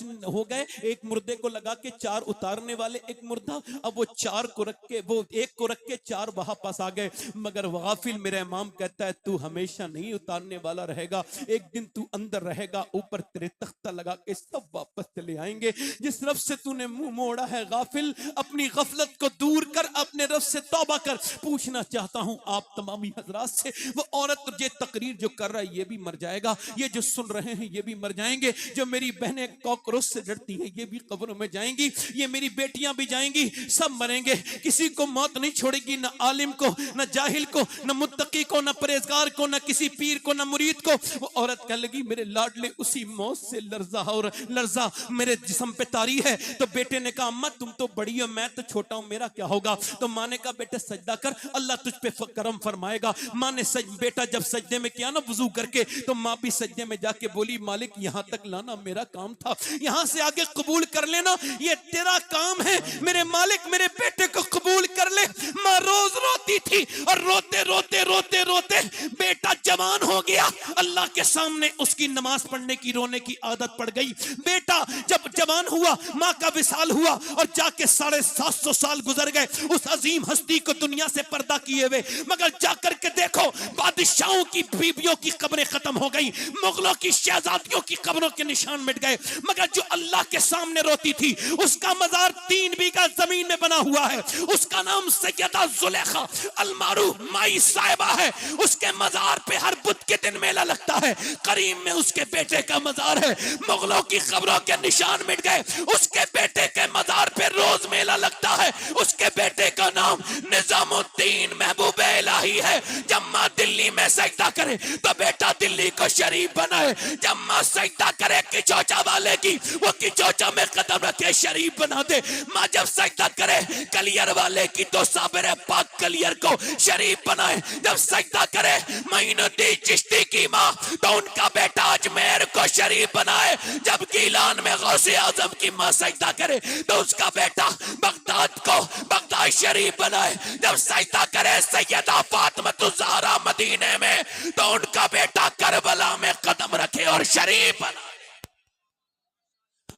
5 हो गए, एक मुर्दे को लगा के 4 उतारने वाले, एक मुर्दा, अब वो 4 को रख के, वो एक को रख के 4 वहां पास आ गए। मगर गाफिल मेरा इमाम कहता है तू हमेशा नहीं उतारने वाला रहेगा, एक दिन तू अंदर रहेगा, ऊपर तेरे तख्ता लगा के सब वापस चले आएंगे। जिस रब से तूने मुंह मोड़ा है गाफिल, अपनी गफलत को दूर कर, अपने रब से तौबा कर। पूछना चाहता हूं आप तमामी हजरात से, वो औरत ये तकरीर जो कर रहा है ये भी मर जाएगा, ये जो सुन रहे हैं ये भी मर जाएंगे, जो मेरी बहनें कॉकरोच से डरती हैं ये भी कब्रों में जाएंगी, ये मेरी बेटियां भी जाएंगी, सब मरेंगे। किसी को मौत नहीं छोड़ेगी, ना आलिम को, ना जाहिल को, ना मुत्तकी को, ना परहेजगार को, ना किसी पीर को, ना मुरीद को। वो औरत कह लगी मेरे लाडले उसी मौत से लर्जा और लर्जा मेरे जिस्म पे तारी है। तो बेटे ने कहा अम्मा तुम तो बड़ी हो, मैं तो छोटा हूं, मेरा क्या होगा? तो माँ ने कहा बेटे सजदा कर, अल्लाह तुझ पे करम फरमाएगा। माँ ने बेटा जब सजदे में किया ना वुजू करके, तो माँ भी सजदे में जाके बोली मालिक यहां तक लाना मेरा काम था, यहां से आगे कबूल कर लेना ये तेरा काम है। मेरे मालिक मेरे बेटे को कबूल कर ले। माँ रोज रोती थी और रोते रोते रोते रोते बेटा जवान हो गया। अल्लाह के सामने उसकी नमाज पढ़ने की, रोने की आदत पड़ गई। बेटा जब जवान हुआ, माँ का विसाल हुआ और जाके 750 साल गुजर गए उस अजीम हस्ती को दुनिया से पर्दा किए हुए। मगर जाकर के देखो बादशाहों की बीवियों की कब्रें खत्म हो गई, मुगलों की शहजादियों की कब्रों के निशान मिट गए। मगर जो अल्लाह के सामने रोती थी उसका मजार 3 बीघा जमीन में बना हुआ है। उसका नाम सैयदा जुलेखा अलमारूफ माई साहिबा है। उसके मजार पे हर बुध के दिन मेला लगता है। करीम में उसके बेटे का मजार है। मुगलों की खबरों के निशान मिट गए, उसके बेटे के मजार पे रोज मेला लगता है। उसके बेटे का नाम निजामुद्दीन महबूब इलाही है। जब माँ दिल्ली में सजदा करे तो बेटा दिल्ली को शरीफ बनाए। जब माँ सजदा करे किचौचा वाले की, वो किचौचा में कदम रखे शरीफ बना दे। माँ जब सजदा करे कलियर वाले की, तो साबिर पाक कलियर को शरीफ बनाए। जब सजदा करे मोइनुद्दीन चिश्ती की माँ, तो उनका बेटा अजमेर को शरीफ बनाए। जब गीलान में गौसे आजम की माँ सजदा करे तो उसका बेटा बगदाद को बगदाद शरीफ बनाए। जब सजदा करे सैयदा फातिमा ज़हरा मदीने में, तो उनका बेटा करबला में कदम रखे और शरीफ बनाए।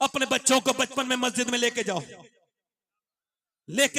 अपने बच्चों को बचपन में मस्जिद में लेके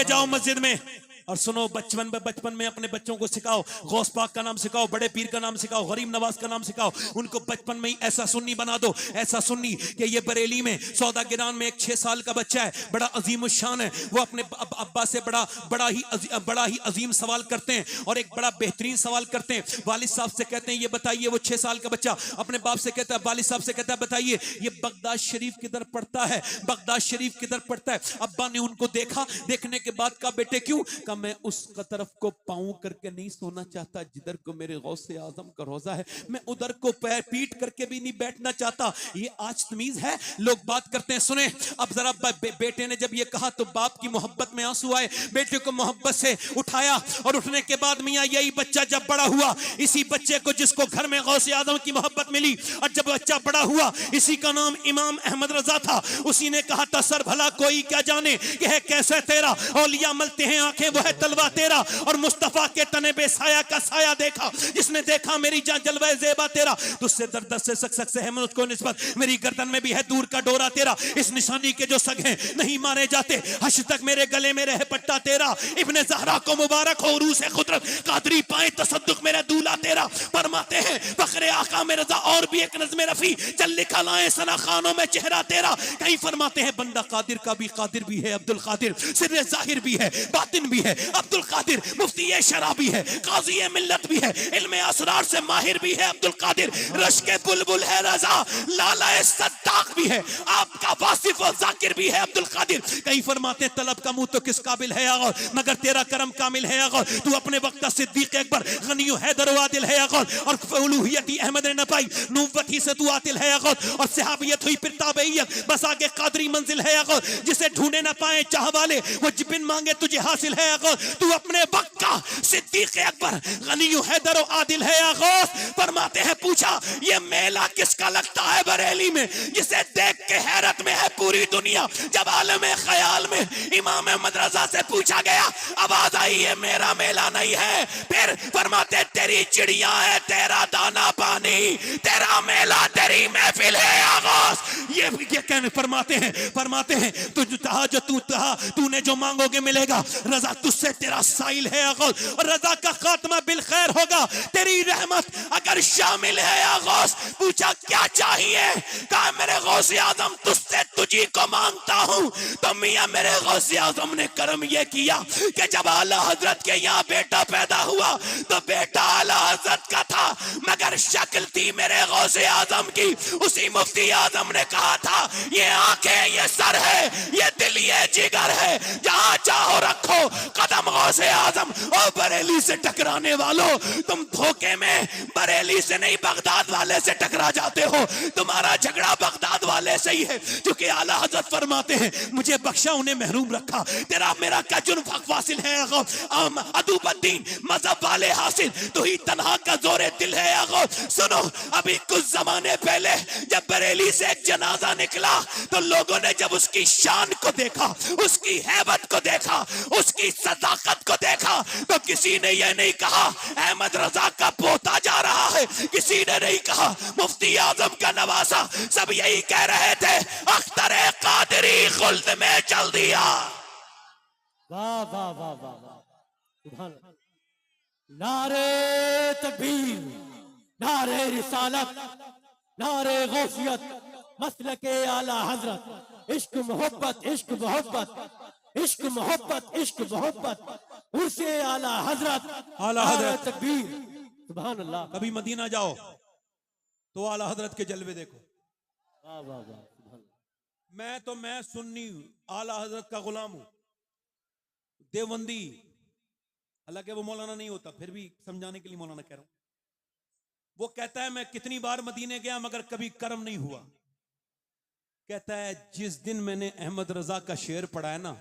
जाओ मस्जिद में, और सुनो बचपन में अपने बच्चों को सिखाओ, गौस पाक का नाम सिखाओ, बड़े पीर का नाम सिखाओ, गरीब नवाज का नाम सिखाओ। उनको बचपन में ही ऐसा सुन्नी बना दो, ऐसा सुन्नी कि ये बरेली में सौदागिरान में एक 6 साल का बच्चा है, बड़ा अजीम शान है। वो अपने अब्बा से बड़ा ही अजीम सवाल करते हैं और एक बड़ा बेहतरीन सवाल करते हैं। वालिद साहब से कहते हैं ये बताइए, वो 6 साल का बच्चा अपने बाप से कहता है, वालिद साहब से कहता है बताइए ये बगदाद शरीफ किधर पड़ता है, बगदाद शरीफ किधर पड़ता है। अब्बा ने उनको देखा, देखने के बाद कहा बेटे क्यों? मैं उस तरफ को पाऊं करके नहीं सोना चाहता जिधर को मेरे गौसे आजम का रोजा है, मैं उधर को पैर पीट करके भी नहीं बैठना चाहता। ये आज तमीज है? लोग बात करते हैं। सुने अब जरा बेटे ने जब ये कहा तो बाप की मोहब्बत में आंसू आए। बेटे को मोहब्बत से उठाया और उठने के बाद मियां यही बच्चा जब बड़ा हुआ, इसी बच्चे को जिसको घर में गौसे आजम की मोहब्बत मिली, और जब बच्चा बड़ा हुआ इसी का नाम इमाम अहमद रजा था। उसी ने कहा था सर भला कोई क्या जाने कि है कैसे तेरा, औलिया मलते हैं आंखें वो है तलवा तेरा, और मुस्तफा के तने बेसाया का साया देखा, जिसने देखा मेरी जान जलवा ज़ेबा तेरा। तुझसे दर्द से सक से है मुझको निस्बत, मेरी गर्दन में भी है दूर का डोरा तेरा। इस निशानी के जो सग हैं नहीं मारे जाते, हश तक मेरे गले में रहे पट्टा तेरा। इब्ने ज़हरा को मुबारक हो रूसे खुदरत, कादरी पाए तसद्दुक मेरा दूल्हा तेरा। फरमाते हैं फखरे आका में रजा और भी एक नज़्म रफी, चल लिखा लाए सना खानों में चेहरा तेरा। कहीं फरमाते हैं बंदा कादिर का भी कादिर भी है, अब्दुल कादिर सिर्र ज़ाहिर भी है, बातिन भी है। अब्दुल कादिर मुफ्ती शराबी है, काजी मिल्लत भी है, इल्मे असरार से माहिर भी है। अब्दुल कादिर रश्के बुलबुल है, रजा लाला सद्दाक भी है, आपका वासिफ और जाकिर भी है अब्दुल कादिर। कई फरमाते तलब का मुंह तो किस काबिल है अगर, मगर तेरा करम कामिल है अगर। तू अपने वक्त सिद्दीक अकबर गनियो हैदर आदिल है अगर, और उलूहियती अहमद ने न पाई नूबत ही से तू आतिल है अगर, और सहाबियत हुई फिर ताबईयत बस आगे कादरी मंजिल है अगर। जिसे ढूंढे न पाए चाह वाले वो जिबिन मांगे तुझे हासिल है अगर। गौस, तू अपने वक्त का सिद्दीक अकबर गनी हैदर और आदिल है या गौस। फरमाते हैं पूछा ये मेला किसका लगता है बरेली में, जिसे देख के हैरत में है पूरी दुनिया। जब आलम ख्याल में इमाम अहमद रजा से पूछा गया, आवाज आई ये मेरा मेला नहीं है। फिर फरमाते तेरी चिड़िया है, तेरा दाना पानी, तेरा मेला, तेरी महफिल है या गौस। ये कहने फरमाते हैं तूने जो मांगोगे मिलेगा। रजा तुझसे तेरा साइल है गौस, और रजा का खात्मा बिल खैर होगा, तेरी रहमत अगर शामिल है या गौस। पूछा क्या चाहिए, कहा मेरे गौसे आजम तुझसे तुझी को मांगता हूं। तो मियां मेरे गौसे आजम ने करम यह किया कि जब आला हजरत के यहाँ बेटा पैदा हुआ तो बेटा आला हजरत का था, मगर शक्ल थी मेरे गौसे आजम की। उसी मुफ्ती आजम ने कहा था ये आंखें, ये सर है, ये दिल, ये जिगर है, जहां चाहो रखो कदम गौसे आजम। और बरेली से टकराने वालों, तुम धोखे में बरेली से नहीं बगदाद वाले से टकरा जाते हो। तुम्हारा झगड़ा बगदाद वाले से ही है, क्योंकि आला हजरत फरमाते हैं मुझे बख्शा उन्हें महरूम रखा, तेरा मेरा क्या जुर्म फासिल है अदूबद्दीन मजहब वाले हासिल, तो ही तन्हा का जोरे दिल है। सुनो अभी कुछ जमाने पहले जब बरेली से एक जनाजा निकला तो लोगों ने जब उसकी शान को देखा, उसकी हैबत को देखा, उसकी सदाकत को देखा, तो किसी ने यह नहीं कहा अहमद रजा का पोता जा रहा है, किसी ने नहीं कहा मुफ्ती आजम का नवासा। सब यही कह रहे थे अख्तर कादरी खुल्द में चल दिया। वाह वाह वाह वाह वाह, सुभान अल्लाह। नारे तकबीर, नारे रिसालत, नारे गौसियत, मसलके आला हजरत। इश्क मोहब्बत, इश्क मोहब्बत, इश्क मोहब्बत, इश्क मोहब्बत, उर्से आला हजरत, आला हजरत। तकबीर, सुभान अल्लाह। कभी मदीना जाओ तो आला हजरत के जलवे देखो। वाह वाह वाह, सुभान मैं अल्लाह। मैं सुन्नी हूं, आला हजरत का गुलाम हूं, देवबंदी, हालांकि वो मौलाना नहीं होता, फिर भी समझाने के लिए मौलाना कह रहा हूं। वो कहता है मैं कितनी बार मदीने गया मगर कभी कर्म नहीं हुआ। कहता है जिस दिन मैंने अहमद रजा का शेर पढ़ा है ना,